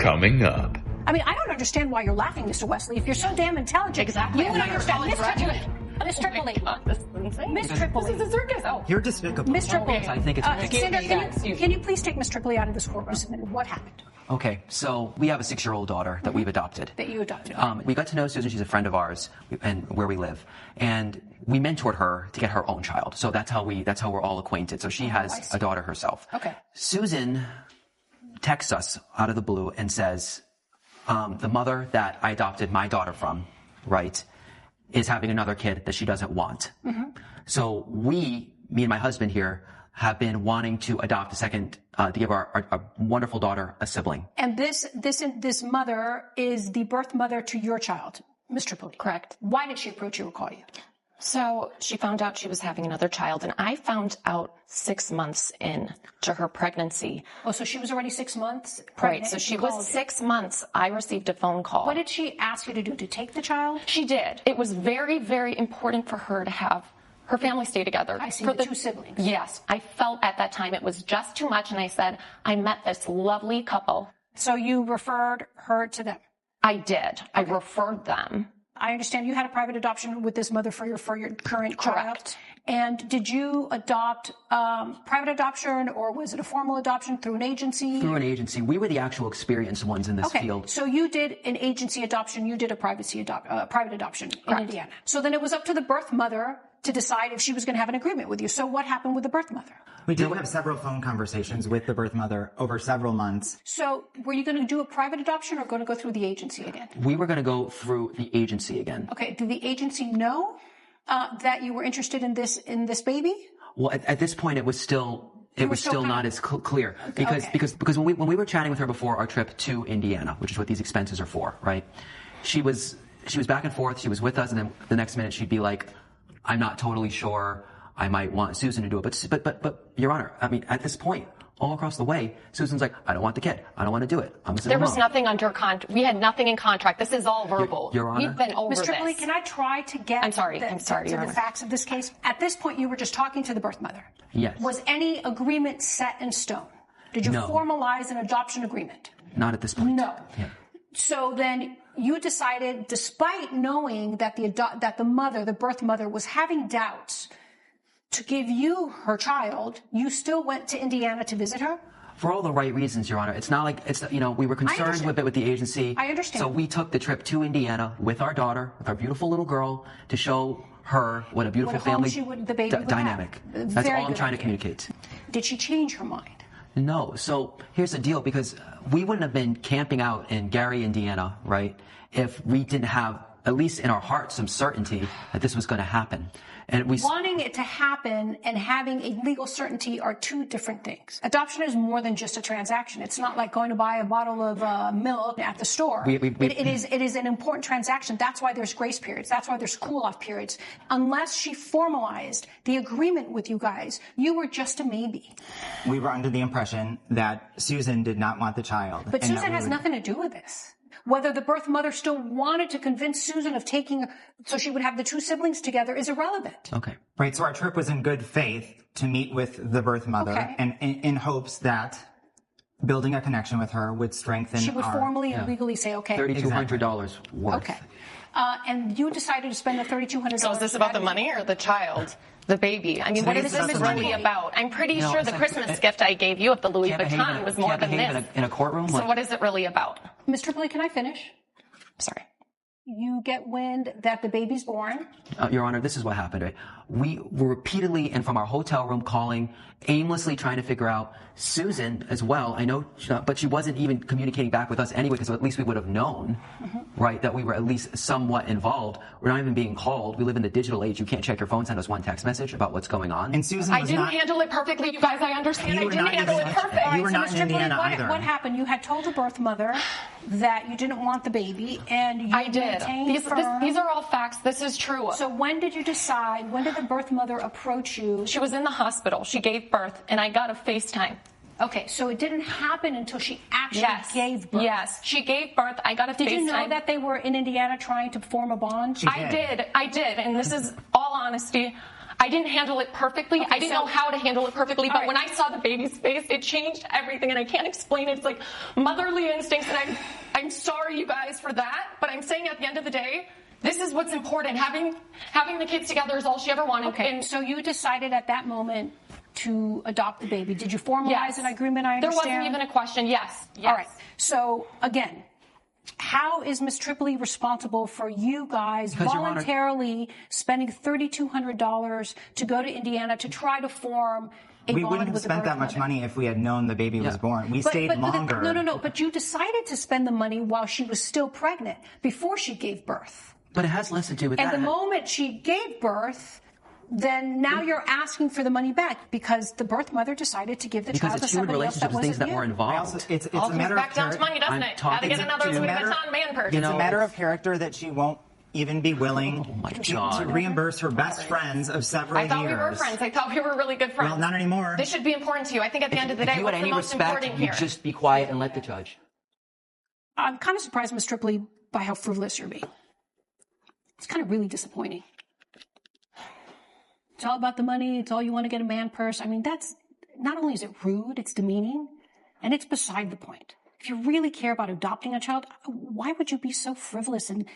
Coming up. I mean, I don't understand why you're laughing, Mr. Wesley. If you're so damn intelligent, exactly. You would understand. Miss Tripoli. Miss Tripoli. This is a circus. Oh. You're despicable. Miss Tripoli. I think it's Sandra, can you please take Miss Tripoli out of this courtroom? What happened? Okay, so we have a 6-year-old daughter that we've adopted. That you adopted. We got to know Susan. She's a friend of ours, and where we live, and we mentored her to get her own child. So that's how we're all acquainted. So she has a daughter herself. Okay. Susan texts us out of the blue and says, the mother that I adopted my daughter from, right, is having another kid that she doesn't want. Mm-hmm. So me and my husband here, have been wanting to adopt a second, to give our wonderful daughter a sibling. And this mother is the birth mother to your child, Ms. Tripoli. Correct. Why did she approach you or call you? So she found out she was having another child, and I found out 6 months in to her pregnancy. Oh, so she was already 6 months pregnant? Right, so she was 6 months. I received a phone call. What did she ask you to do, to take the child? She did. It was very, very important for her to have her family stay together. I see, for the 2 siblings. Yes. I felt at that time it was just too much, and I said, I met this lovely couple. So you referred her to them? I did. Okay. I referred them. I understand you had a private adoption with this mother for your current child. Correct. And did you adopt private adoption, or was it a formal adoption through an agency? Through an agency. We were the actual experienced ones in this field. So you did an agency adoption. You did a private adoption in Indiana. So then it was up to the birth mother to decide if she was going to have an agreement with you. So what happened with the birth mother? We did have several phone conversations with the birth mother over several months. So were you going to do a private adoption or going to go through the agency again? We were going to go through the agency again. Okay. Did the agency know that you were interested in this baby? Well, at this point, it was still not as clear because when we were chatting with her before our trip to Indiana, which is what these expenses are for, right? She was back and forth. She was with us, and then the next minute she'd be like, I'm not totally sure. I might want Susan to do it. But Your Honor, I mean, at this point, all across the way, Susan's like, I don't want the kid. I don't want to do it. I'm a single There was mom. nothing under contract. We had nothing in contract. This is all verbal. Your Honor. We've been over Ms. this. Tripoli, can I try to get I'm sorry, to Your the facts of this case? At this point, you were just talking to the birth mother. Yes. Was any agreement set in stone? Did you formalize an adoption agreement? Not at this point. No. Yeah. So then you decided, despite knowing that the birth mother was having doubts to give you her child, you still went to Indiana to visit her? For all the right reasons, Your Honor. It's not like we were concerned with the agency. I understand. So we took the trip to Indiana with our daughter, with our beautiful little girl, to show her what a beautiful family dynamic. That's all I'm trying to communicate. Did she change her mind? No. So here's the deal, because we wouldn't have been camping out in Gary, Indiana, right, if we didn't have, at least in our hearts, some certainty that this was going to happen. And wanting it to happen and having a legal certainty are two different things. Adoption is more than just a transaction. It's not like going to buy a bottle of milk at the store. It is an important transaction. That's why there's grace periods. That's why there's cool-off periods. Unless she formalized the agreement with you guys, you were just a maybe. We were under the impression that Susan did not want the child. But Susan has nothing to do with this. Whether the birth mother still wanted to convince Susan of taking, so she would have the 2 siblings together, is irrelevant. Okay. Right, so our trip was in good faith to meet with the birth mother, and in hopes that building a connection with her would strengthen She would formally and legally say, okay. $3,200 worth. Okay. And you decided to spend the $3,200. So is this about the money or the child? The baby. I mean, what is this really about? I'm pretty sure the Christmas gift I gave you of the Louis Vuitton was more than this. In a courtroom? So what is it really about? Ms. Tripoli, can I finish? Sorry. You get wind that the baby's born. Your Honor, this is what happened, right? We were repeatedly and from our hotel room calling, aimlessly trying to figure out Susan as well. I know, but she wasn't even communicating back with us anyway, because at least we would have known, right, that we were at least somewhat involved. We're not even being called. We live in the digital age. You can't check your phone, send us one text message about what's going on. And Susan I didn't handle it perfectly, you guys. I understand. I didn't handle it perfectly. You were not in Indiana either. What happened? You had told the birth mother that you didn't want the baby, and you I did. maintained These are all facts. This is true. So when did you decide? When did the birth mother approach you? She was in the hospital. She gave birth, and I got a FaceTime. Okay, so it didn't happen until she actually gave birth. Yes, she gave birth. I got a FaceTime. Did you know that they were in Indiana trying to form a bond? I did, and this is all honesty. I didn't handle it perfectly. I didn't know how to handle it perfectly, but when I saw the baby's face, it changed everything, and I can't explain it. It's like motherly instincts, and I'm sorry, you guys, for that, but I'm saying at the end of the day, this is what's important. Having the kids together is all she ever wanted. Okay, And so you decided at that moment to adopt the baby. Did you formalize an agreement? I understand. There wasn't even a question. Yes. All right. So again, how is Ms. Tripoli responsible for you guys voluntarily spending $3,200 to go to Indiana to try to form a We bond wouldn't have with the spent birth that much mother? money if we had known the baby was born. We stayed longer. No. But you decided to spend the money while she was still pregnant, before she gave birth. But it has less to do with And that. the moment she gave birth, then now you're asking for the money back because the birth mother decided to give the because child to it's human somebody else that relationships, things wasn't that were you. involved. It's all a comes matter back of down to money, doesn't I'm it? talking- Gotta get another it's a Louis matter- Vuitton man purse. you It's know- a matter of character that she won't even be willing my to God. reimburse her best friends of several I thought years. we were friends. I thought we were really good friends. Well, not anymore. This should be important to you. I think at the end of the If day, you what's had the any most respect, important you here? just be quiet and let the judge. I'm kind of surprised, Ms. Tripoli, by how frivolous you're being. It's kind of really disappointing. It's all about the money. It's all you want to get a man purse. I mean, that's not only is it rude, it's demeaning, and it's beside the point. If you really care about adopting a child, why would you be so frivolous and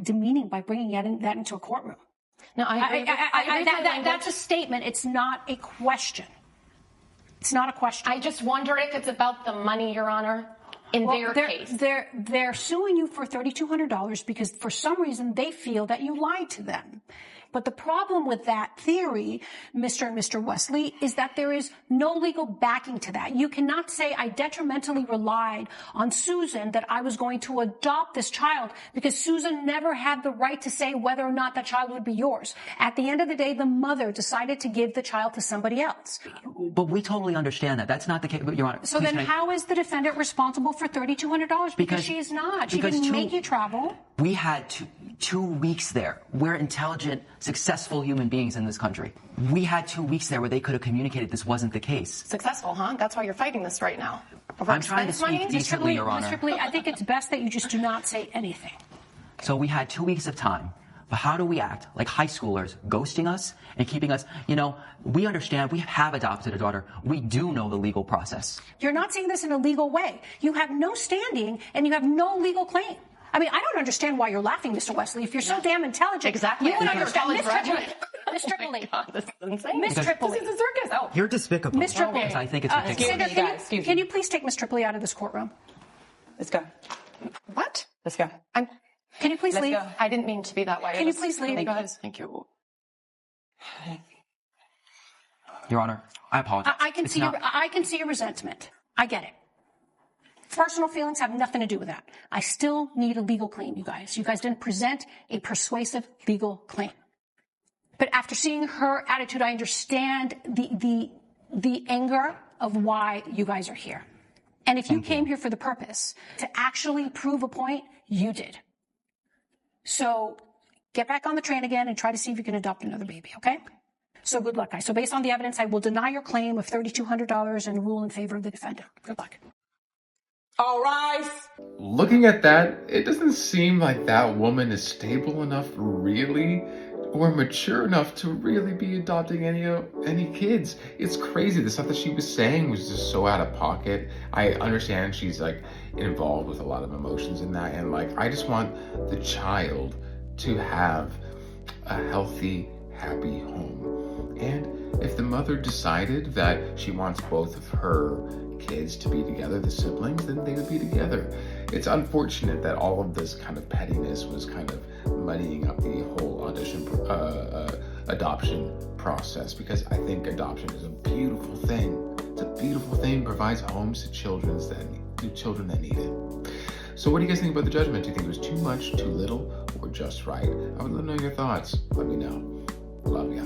demeaning by bringing that into a courtroom? No, I agree. That's a statement. It's not a question. It's not a question. I just wonder if it's about the money, Your Honor, in their case. They're suing you for $3,200 because for some reason they feel that you lied to them. But the problem with that theory, Mr. and Mr. Wesley, is that there is no legal backing to that. You cannot say I detrimentally relied on Susan that I was going to adopt this child because Susan never had the right to say whether or not that child would be yours. At the end of the day, the mother decided to give the child to somebody else. But we totally understand that. That's not the case, Your Honor. So then how is the defendant responsible for $3,200? Because she is not. She didn't make you travel. We had two weeks there. We're intelligent, successful human beings in this country. We had 2 weeks there where they could have communicated this wasn't the case. Successful, huh? That's why you're fighting this right now. I'm trying to speak decently, Your Honor. Ms. Tripoli, I think it's best that you just do not say anything. So we had 2 weeks of time. But how do we act like high schoolers, ghosting us and keeping us, we understand we have adopted a daughter. We do know the legal process. You're not saying this in a legal way. You have no standing and you have no legal claim. I mean, I don't understand why you're laughing, Mr. Wesley. If you're so damn intelligent, Exactly. you would You're a understand. college graduate. Miss Tripoli. God, this is insane. Miss Tripoli. This is a circus. Oh. You're despicable. Miss Tripoli. I think it's ridiculous. Sandra, can you please take Miss Tripoli out of this courtroom? Let's go. What? Let's go. Can you please leave? go. I didn't mean to be that way. Can you please leave? Thank you. Your Honor, I apologize. I can see your resentment. I get it. Personal feelings have nothing to do with that. I still need a legal claim, you guys. You guys didn't present a persuasive legal claim. But after seeing her attitude, I understand the anger of why you guys are here. And if you came here for the purpose to actually prove a point, you did. So get back on the train again and try to see if you can adopt another baby, okay? So good luck, guys. So based on the evidence, I will deny your claim of $3,200 and rule in favor of the defendant. Good luck. All rise. Looking at that, it doesn't seem like that woman is stable enough, really, or mature enough to really be adopting any kids. It's crazy. The stuff that she was saying was just so out of pocket. I understand she's involved with a lot of emotions in that, and I just want the child to have a healthy, happy home. And if the mother decided that she wants both of her kids to be together, the siblings, then they would be together. It's unfortunate that all of this kind of pettiness was kind of muddying up the whole adoption process, because I think adoption is a beautiful thing. It's a beautiful thing, provides homes to children that need it. So what do you guys think about the judgment? Do you think it was too much, too little, or just right? I would love to know your thoughts. Let me know. Love ya.